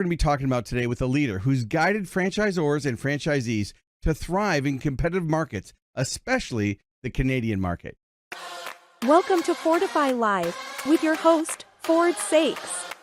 We're going to be talking about today with a leader who's guided franchisors and franchisees to thrive in competitive markets, especially the Canadian market. Welcome to Fordify Live with your host, Ford Saeks.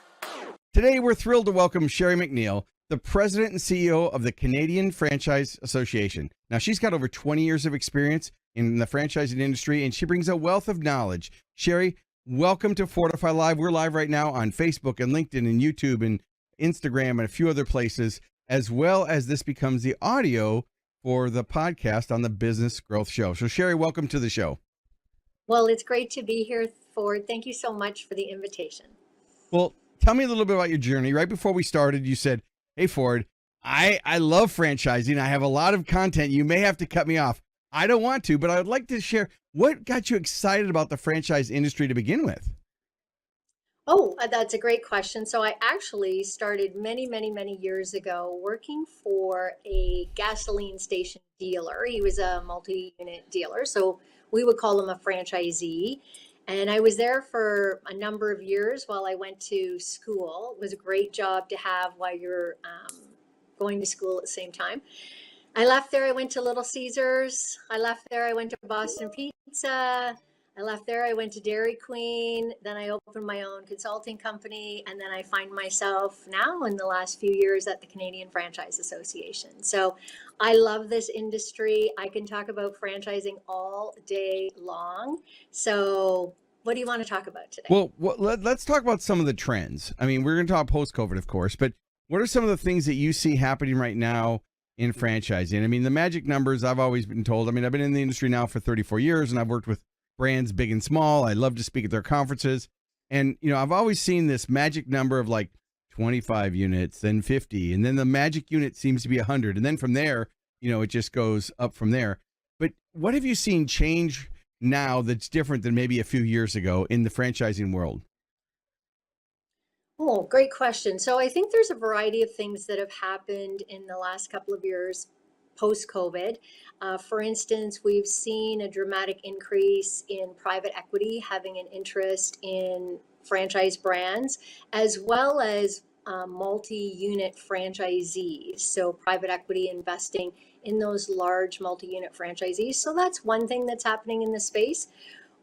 Today, we're thrilled to welcome Sherry McNeil, the president and CEO of the Canadian Franchise Association. Now, she's got over 20 years of experience in the franchising industry, and she brings a wealth of knowledge. Sherry, welcome to Fordify Live. We're live right now on Facebook and LinkedIn and YouTube and Instagram and a few other places, as well as this becomes the audio for the podcast on the Business Growth Show. So, Sherry, welcome to the show. Well, it's great to be here, Ford. Thank you so much for the invitation. Well, tell me a little bit about your journey. Right before we started, you said, hey, Ford, I love franchising. I have a lot of content. You may have to cut me off. I don't want to, but I would like to share what got you excited about the franchise industry to begin with. Oh, that's a great question. So I actually started many years ago working for a gasoline station dealer. He was a multi-unit dealer, so we would call him a franchisee. And I was there for a number of years while I went to school. It was a great job to have while you're going to school at the same time. I left there, I went to Little Caesars. I left there, I went to Boston Pizza. I left there, I went to Dairy Queen. Then I opened my own consulting company. And then I find myself now in the last few years at the Canadian Franchise Association. So I love this industry. I can talk about franchising all day long. So what do you want to talk about today? Well, let's talk about some of the trends. I mean, we're going to talk post-COVID, of course, but what are some of the things that you see happening right now in franchising? I mean, the magic numbers I've always been told. I mean, I've been in the industry now for 34 years and I've worked with brands big and small. I love to speak at their conferences. And, you know, I've always seen this magic number of like 25 units, then 50, and then the magic unit seems to be 100. And then from there, you know, it just goes up from there. But what have you seen change now that's different than maybe a few years ago in the franchising world? Oh, great question. So I think there's a variety of things that have happened in the last couple of years post-COVID. For instance, we've seen a dramatic increase in private equity having an interest in franchise brands, as well as multi-unit franchisees. So private equity investing in those large multi-unit franchisees. So that's one thing that's happening in the space.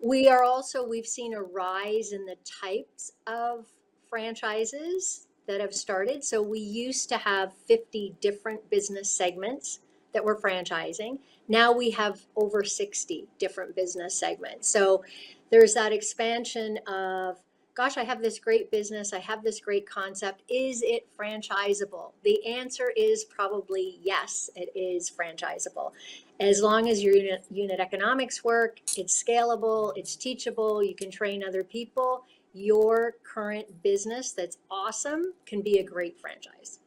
We've seen a rise in the types of franchises that have started. So we used to have 50 different business segments that we're franchising. Now we have over 60 different business segments. So there's that expansion of, gosh, I have this great business, I have this great concept. Is it franchisable? The answer is probably yes, it is franchisable. As long as your unit economics work, it's scalable, it's teachable, you can train other people, your current business that's awesome can be a great franchise.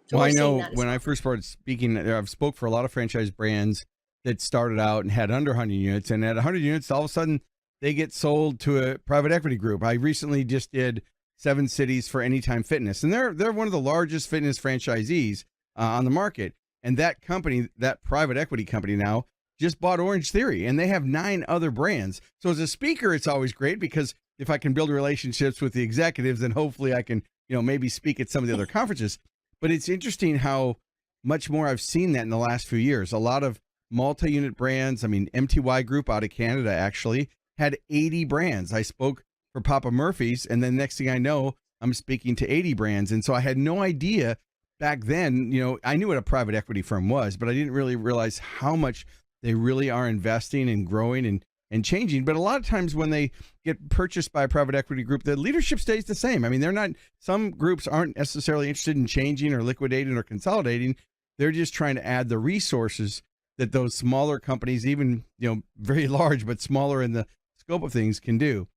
So well, I know when I first started speaking, I've spoke for a lot of franchise brands that started out and had under 100 units, and at 100 units, all of a sudden they get sold to a private equity group. I recently just did 7 cities for Anytime Fitness, and they're one of the largest fitness franchisees on the market. And that company, that private equity company now, just bought Orange Theory, and they have 9 other brands. So as a speaker, it's always great because if I can build relationships with the executives, then hopefully I can, you know, maybe speak at some of the other conferences. But it's interesting how much more I've seen that in the last few years. A lot of multi-unit brands. I mean, MTY Group out of Canada actually had 80 brands. I spoke for Papa Murphy's, and then next thing I know, I'm speaking to 80 brands. And so I had no idea back then, you know, I knew what a private equity firm was, but I didn't really realize how much they really are investing and growing and changing. But a lot of times when they get purchased by a private equity group, the leadership stays the same. I mean, some groups aren't necessarily interested in changing or liquidating or consolidating. They're just trying to add the resources that those smaller companies, even, you know, very large, but smaller in the scope of things, can do.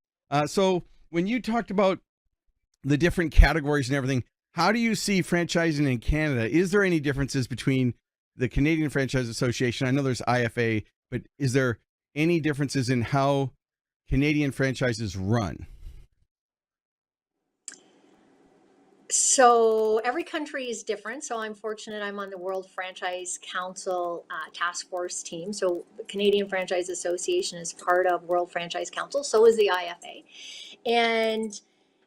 So when you talked about the different categories and everything, how do you see franchising in Canada? Is there any differences between the Canadian Franchise Association? I know there's IFA, but is there any differences in how Canadian franchises run? So every country is different. So I'm fortunate I'm on the World Franchise Council task force team. So the Canadian Franchise Association is part of World Franchise Council. So is the IFA. And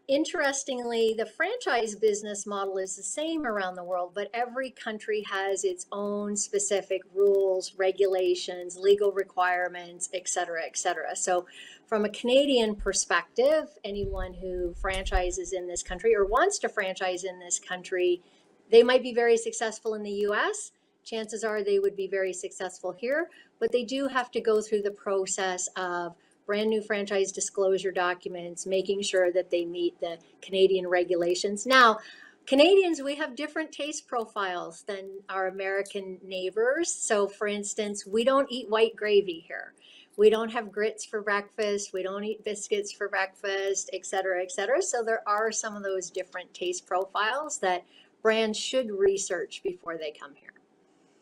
Interestingly, the franchise business model is the same around the world, but every country has its own specific rules, regulations, legal requirements, et cetera, et cetera. So, from a Canadian perspective, anyone who franchises in this country or wants to franchise in this country, they might be very successful in the US. Chances are they would be very successful here, but they do have to go through the process of brand new franchise disclosure documents, making sure that they meet the Canadian regulations. Now, Canadians, we have different taste profiles than our American neighbors. So, for instance, we don't eat white gravy here. We don't have grits for breakfast. We don't eat biscuits for breakfast, et cetera, et cetera. So, there are some of those different taste profiles that brands should research before they come here.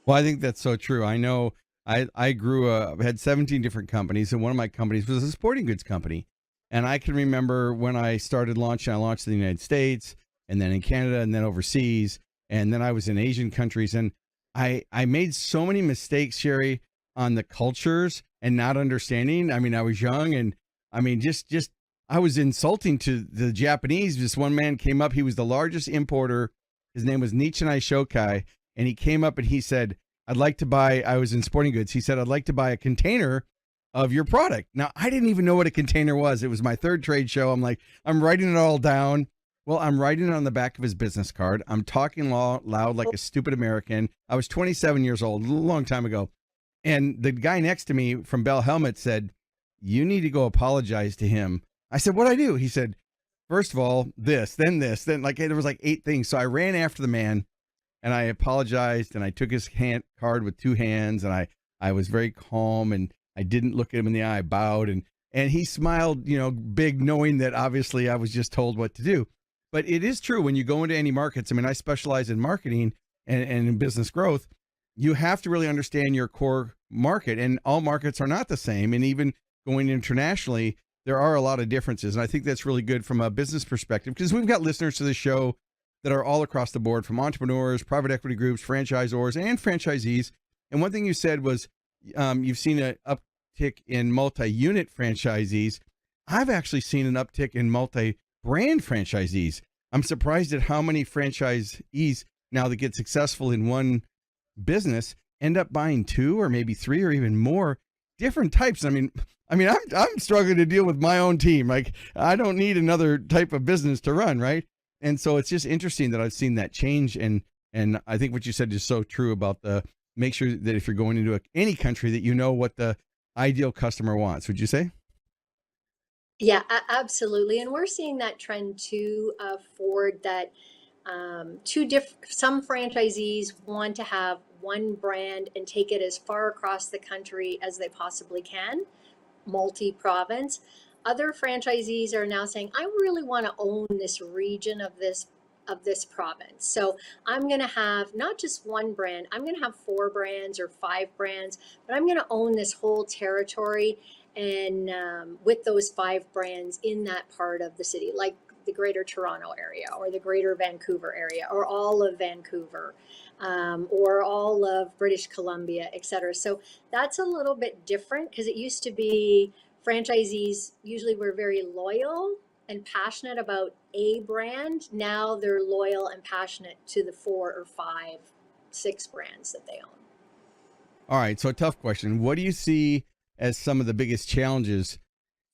Well, I think that's so true. I know I grew up, had 17 different companies, and one of my companies was a sporting goods company. And I can remember when I started launching, I launched in the United States and then in Canada and then overseas. And then I was in Asian countries. And I made so many mistakes, Sherry, on the cultures and not understanding. I mean, I was young and I mean, just I was insulting to the Japanese. This one man came up, he was the largest importer. His name was Nichinai Shokai. And he came up and he said, I'd like to buy, I was in sporting goods. He said, I'd like to buy a container of your product. Now, I didn't even know what a container was. It was my third trade show. I'm like, I'm writing it all down. Well, I'm writing it on the back of his business card. I'm talking loud like a stupid American. I was 27 years old, a long time ago. And the guy next to me from Bell Helmet said, you need to go apologize to him. I said, what'd I do? He said, first of all, this, then like there was like 8 things. So I ran after the man. And I apologized, and I took his card with 2 hands, and I was very calm, and I didn't look at him in the eye. I bowed, and he smiled, big, knowing that obviously I was just told what to do. But it is true when you go into any markets. I mean, I specialize in marketing and in business growth. You have to really understand your core market, and all markets are not the same. And even going internationally, there are a lot of differences. And I think that's really good from a business perspective because we've got listeners to the show that are all across the board, from entrepreneurs, private equity groups, franchisors, and franchisees. And one thing you said was you've seen an uptick in multi-unit franchisees. I've actually seen an uptick in multi-brand franchisees. I'm surprised at how many franchisees now that get successful in one business end up buying 2 or maybe 3 or even more different types. I mean, I'm struggling to deal with my own team. Like, I don't need another type of business to run, right? And so it's just interesting that I've seen that change. And I think what you said is so true about make sure that if you're going into any country that you know what the ideal customer wants. Would you say? Yeah, absolutely. And we're seeing that trend too, Ford, that some franchisees want to have one brand and take it as far across the country as they possibly can, multi-province. Other franchisees are now saying, I really want to own this region of this province. So I'm going to have not just one brand, I'm going to have 4 brands or 5 brands, but I'm going to own this whole territory and with those 5 brands in that part of the city, like the Greater Toronto area or the Greater Vancouver area or all of Vancouver. Or all of British Columbia, et cetera. So that's a little bit different because it used to be franchisees usually were very loyal and passionate about a brand. Now they're loyal and passionate to the 4 or 5, 6 brands that they own. All right. So a tough question. What do you see as some of the biggest challenges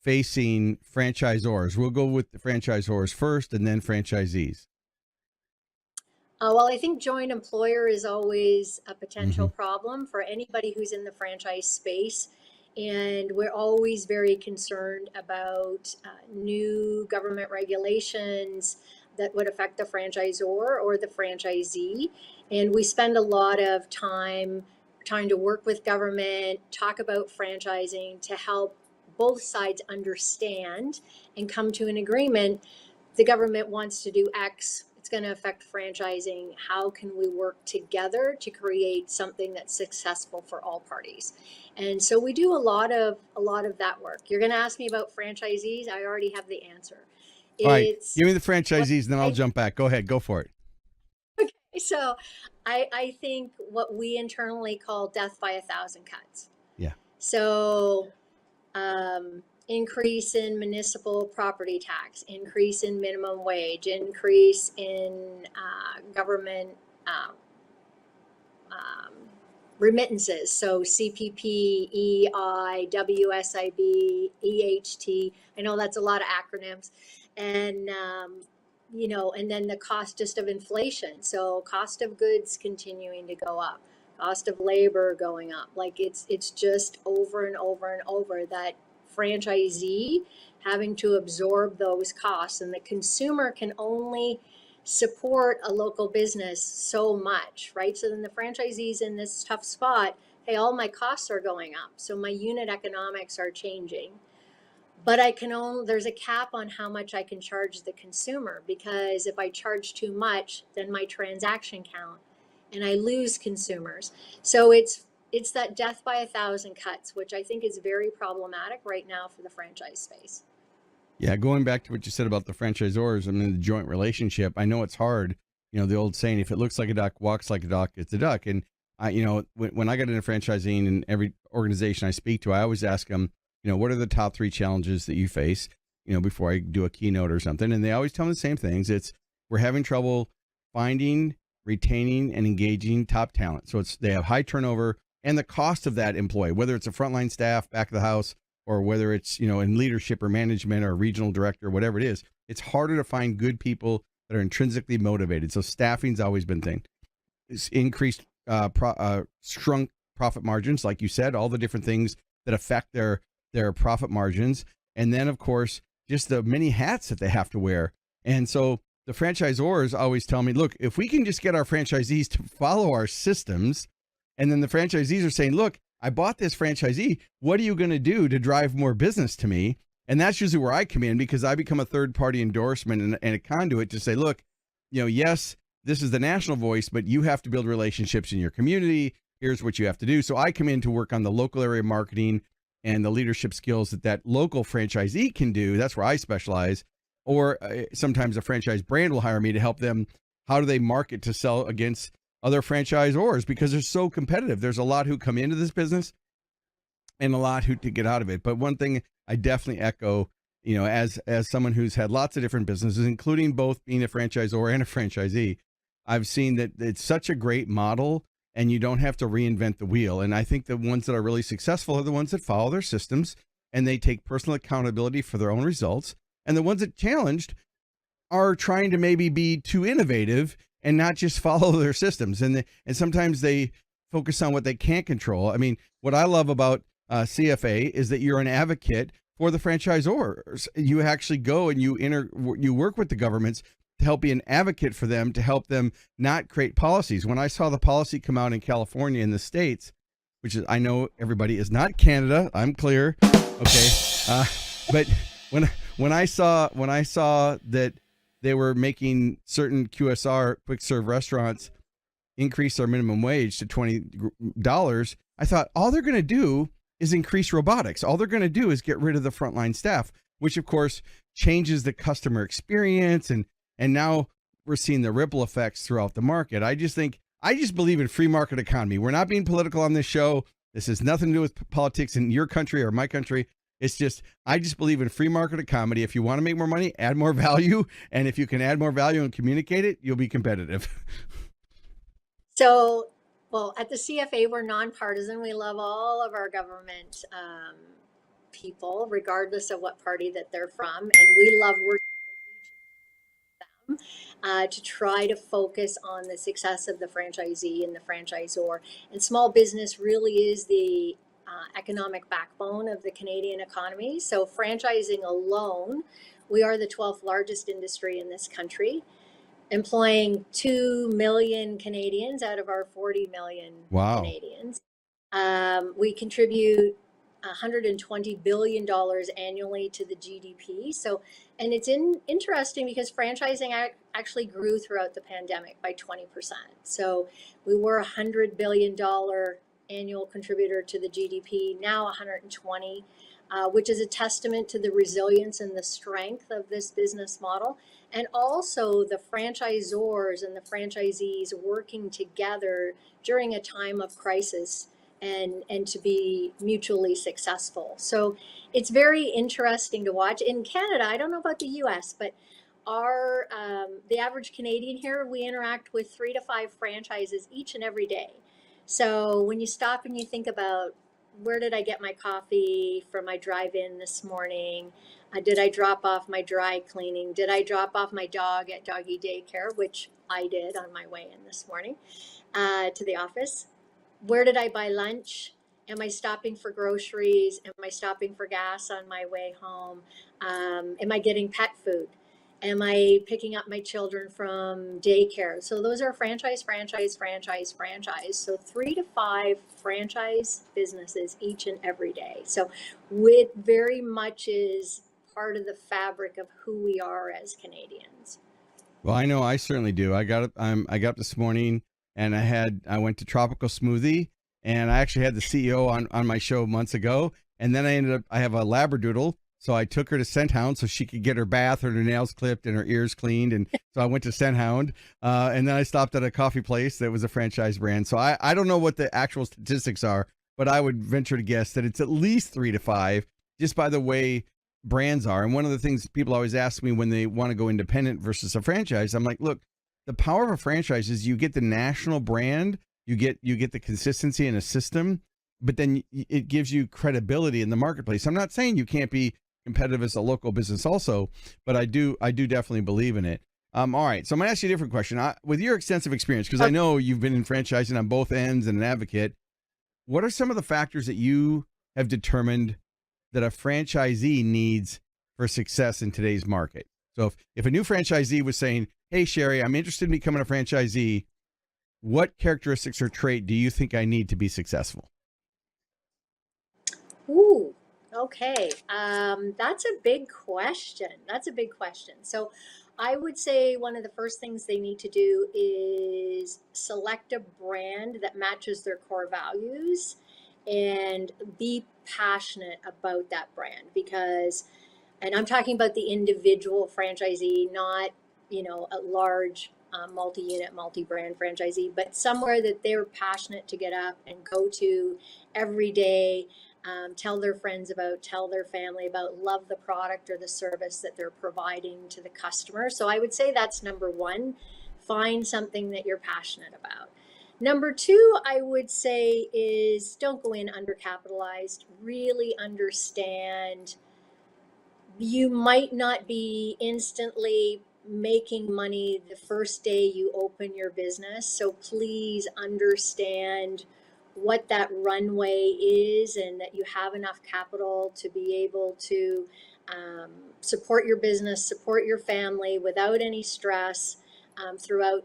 facing franchisors? We'll go with the franchisors first and then franchisees. Well, I think joint employer is always a potential problem for anybody who's in the franchise space. And we're always very concerned about new government regulations that would affect the franchisor or the franchisee. And we spend a lot of time trying to work with government, talk about franchising to help both sides understand and come to an agreement. The government wants to do X. It's going to affect franchising. How can we work together to create something that's successful for all parties? And so we do a lot of that work. You're going to ask me about franchisees. I already have the answer. All right, give me the franchisees, and then I'll jump back. Go ahead, go for it. Okay, so I think what we internally call death by 1,000 cuts. Yeah. So increase in municipal property tax, increase in minimum wage, increase in government remittances. So CPP, EI, WSIB, EHT. I know that's a lot of acronyms. And, and then the cost just of inflation. So cost of goods continuing to go up, cost of labor going up. Like it's just over and over and over that franchisee having to absorb those costs, and the consumer can only support a local business so much, right? So then the franchisee's in this tough spot. Hey, all my costs are going up, so my unit economics are changing. But there's a cap on how much I can charge the consumer, because if I charge too much, then my transaction count and I lose consumers. So it's that death by 1,000 cuts, which I think is very problematic right now for the franchise space. Yeah, going back to what you said about the franchisors, I mean, the joint relationship, I know it's hard. The old saying, if it looks like a duck, walks like a duck, it's a duck. And when I got into franchising, and every organization I speak to, I always ask them, what are the top 3 challenges that you face, before I do a keynote or something. And they always tell me the same things. We're having trouble finding, retaining, and engaging top talent. So they have high turnover, and the cost of that employee, whether it's a frontline staff, back of the house, or whether it's, in leadership or management or regional director, whatever it is, it's harder to find good people that are intrinsically motivated. So staffing's always been thing. It's increased, shrunk profit margins, like you said, all the different things that affect their profit margins. And then, of course, just the many hats that they have to wear. And so the franchisors always tell me, look, if we can just get our franchisees to follow our systems, and then the franchisees are saying, look, I bought this franchisee. What are you going to do to drive more business to me? And that's usually where I come in, because I become a third-party endorsement and a conduit to say, look, yes, this is the national voice, but you have to build relationships in your community. Here's what you have to do. So I come in to work on the local area marketing and the leadership skills that local franchisee can do. That's where I specialize. Or sometimes a franchise brand will hire me to help them. How do they market to sell against other franchisors, because they're so competitive? There's a lot who come into this business and a lot who to get out of it. But one thing I definitely echo, as someone who's had lots of different businesses, including both being a franchisor and a franchisee, I've seen that it's such a great model, and you don't have to reinvent the wheel. And I think the ones that are really successful are the ones that follow their systems and they take personal accountability for their own results. And the ones that challenged are trying to maybe be too innovative and not just follow their systems. And sometimes they focus on what they can't control. I mean, what I love about CFA is that you're an advocate for the franchisors. You actually go and you work with the governments to help be an advocate for them, to help them not create policies. When I saw the policy come out in California in the States, which is, I know everybody is not Canada, I'm clear. Okay. But when I saw that they were making certain QSR, quick serve restaurants, increase their minimum wage to $20, I thought all they're going to do is increase robotics. All they're going to do is get rid of the frontline staff, which of course changes the customer experience. And now we're seeing the ripple effects throughout the market. I just believe in free market economy. We're not being political on this show. This has nothing to do with politics in your country or my country. It's just, I just believe in free market economy. If you want to make more money, add more value. And if you can add more value and communicate it, you'll be competitive. So, well, at the CFA, we're nonpartisan. We love all of our government people, regardless of what party that they're from. And we love working with each of them to try to focus on the success of the franchisee and the franchisor. And small business really is the economic backbone of the Canadian economy. So franchising alone, we are the 12th largest industry in this country, employing 2 million Canadians out of our 40 million Wow. Canadians. We contribute $120 billion annually to the GDP. So, and it's interesting because franchising actually grew throughout the pandemic by 20%. So we were $100 billion annual contributor to the GDP, now 120, which is a testament to the resilience and the strength of this business model. And also the franchisors and the franchisees working together during a time of crisis and to be mutually successful. So it's very interesting to watch. In Canada, I don't know about the US, but our the average Canadian here, we interact with 3 to 5 franchises each and every day. So when you stop and you think about, where did I get my coffee from my drive-in this morning? Did I drop off my dry cleaning? Did I drop off my dog at doggy daycare, which I did on my way in this morning to the office? Where did I buy lunch? Am I stopping for groceries? Am I stopping for gas on my way home? Am I getting pet food? Am I picking up my children from daycare? So those are franchise, franchise, franchise, franchise. So 3 to 5 franchise businesses each and every day. So it very much is part of the fabric of who we are as Canadians. Well, I know I certainly do. I got up. I got up this morning and I went to Tropical Smoothie, and I actually had the CEO on my show months ago. And then I have a Labradoodle, so I took her to Scent Hound so she could get her bath and her nails clipped and her ears cleaned. And so I went to Scent Hound, and then I stopped at a coffee place that was a franchise brand. So I don't know what the actual statistics are, but I would venture to guess that it's at least 3 to 5, just by the way brands are. And one of the things people always ask me when they want to go independent versus a franchise, I'm like, look, the power of a franchise is you get the national brand, you get the consistency in a system, but then it gives you credibility in the marketplace. I'm not saying you can't be competitive as a local business also, but I do definitely believe in it. All right, so I'm gonna ask you a different question. With your extensive experience, because I know you've been in franchising on both ends and an advocate, what are some of the factors that you have determined that a franchisee needs for success in today's market? So if a new franchisee was saying, hey, Sherry, I'm interested in becoming a franchisee, what characteristics or trait do you think I need to be successful? Ooh, okay. That's a big question. So I would say one of the first things they need to do is select a brand that matches their core values and be passionate about that brand, because, and I'm talking about the individual franchisee, not, a large multi-unit, multi-brand franchisee, but somewhere that they're passionate to get up and go to every day, tell their friends about, tell their family about, love the product or the service that they're providing to the customer. So I would say that's number one. Find something that you're passionate about. Number two, I would say, is don't go in undercapitalized. Really understand you might not be instantly making money the first day you open your business. So please understand what that runway is and that you have enough capital to be able to support your business, support your family without any stress throughout,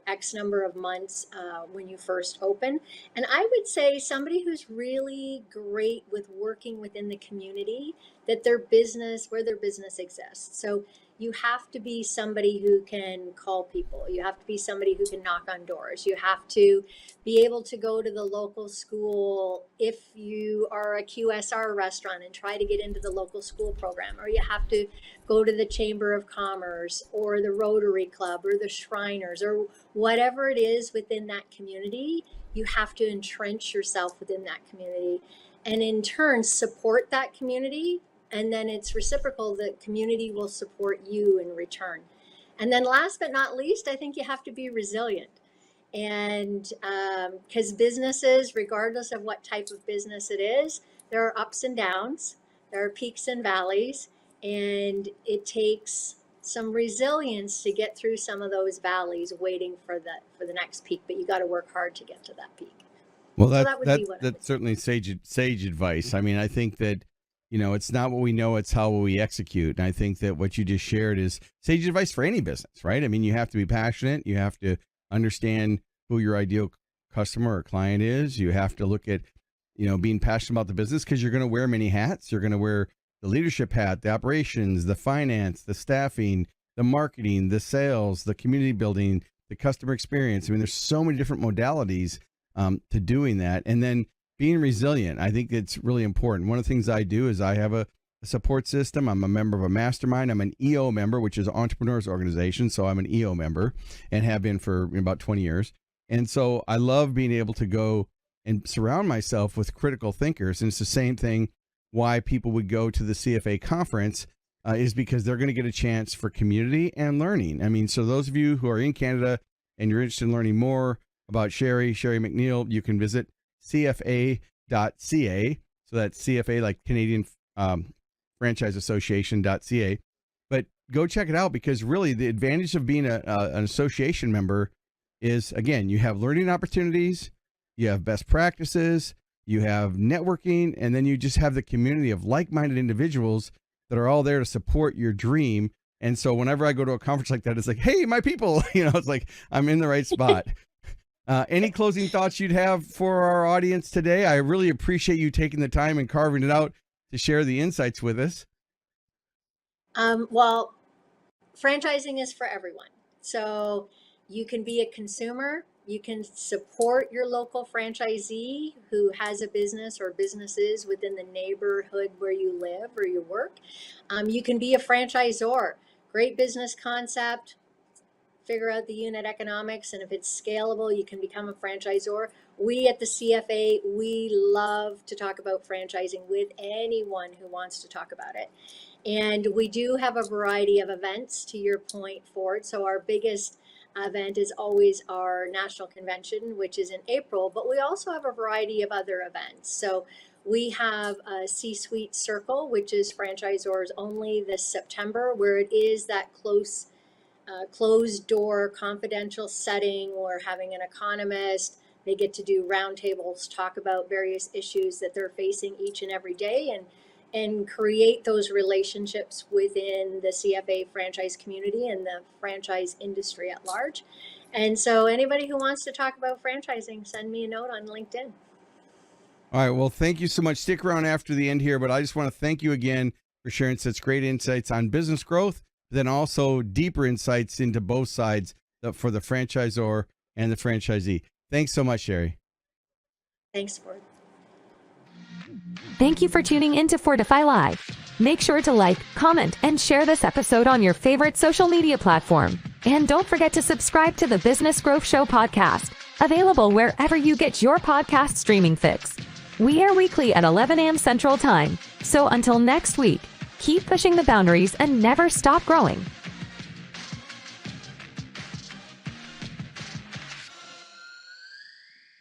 X number of months when you first open. And I would say somebody who's really great with working within the community that their business, where their business exists. So you have to be somebody who can call people. You have to be somebody who can knock on doors. You have to be able to go to the local school if you are a QSR restaurant and try to get into the local school program, or you have to go to the Chamber of Commerce or the Rotary Club or the Shriners or whatever it is within that community. You have to entrench yourself within that community and in turn support that community. And then it's reciprocal. The community will support you in return. And then last but not least, I think you have to be resilient. And because businesses, regardless of what type of business it is, there are ups and downs, there are peaks and valleys, and it takes some resilience to get through some of those valleys waiting for the next peak. But you got to work hard to get to that peak. Well, So that would be what I would that's certainly sage advice. I mean, I think that, it's not what we know, it's how we execute. And I think that what you just shared is sage advice for any business, right? I mean, you have to be passionate. You have to understand who your ideal customer or client is. You have to look at, being passionate about the business, because you're going to wear many hats. You're going to wear the leadership hat, the operations, the finance, the staffing, the marketing, the sales, the community building, the customer experience. I mean, there's so many different modalities to doing that. And then being resilient, I think it's really important. One of the things I do is I have a support system. I'm a member of a mastermind. I'm an EO member, which is Entrepreneurs Organization. So I'm an EO member and have been for about 20 years. And so I love being able to go and surround myself with critical thinkers. And it's the same thing why people would go to the CFA conference is because they're going to get a chance for community and learning. I mean, so those of you who are in Canada and you're interested in learning more about Sherry McNeil, you can visit cfa.ca. So that's CFA, like Canadian Franchise Association.ca. But go check it out, because really the advantage of being an association member is, again, you have learning opportunities, you have best practices, you have networking, and then you just have the community of like-minded individuals that are all there to support your dream. And so whenever I go to a conference like that, it's like, hey, my people, it's like I'm in the right spot. Any closing thoughts you'd have for our audience today? I really appreciate you taking the time and carving it out to share the insights with us. Well, franchising is for everyone. So you can be a consumer, you can support your local franchisee who has a business or businesses within the neighborhood where you live or you work. You can be a franchisor, great business concept, figure out the unit economics, and if it's scalable, you can become a franchisor. We at the CFA, we love to talk about franchising with anyone who wants to talk about it. And we do have a variety of events, to your point, Ford. So our biggest event is always our national convention, which is in April, but we also have a variety of other events. So we have a C-suite circle, which is franchisors only this September, where it is that closed door confidential setting. We're having an economist. They get to do roundtables, talk about various issues that they're facing each and every day, and create those relationships within the CFA franchise community and the franchise industry at large. And so anybody who wants to talk about franchising, send me a note on LinkedIn. All right. Well, thank you so much. Stick around after the end here, but I just want to thank you again for sharing such great insights on business growth, then also deeper insights into both sides for the franchisor and the franchisee. Thanks so much, Sherry. Thanks, Ford. Thank you for tuning in to Fordify Live. Make sure to like, comment, and share this episode on your favorite social media platform. And don't forget to subscribe to the Business Growth Show podcast, available wherever you get your podcast streaming fix. We air weekly at 11 a.m. Central Time. So until next week, keep pushing the boundaries and never stop growing.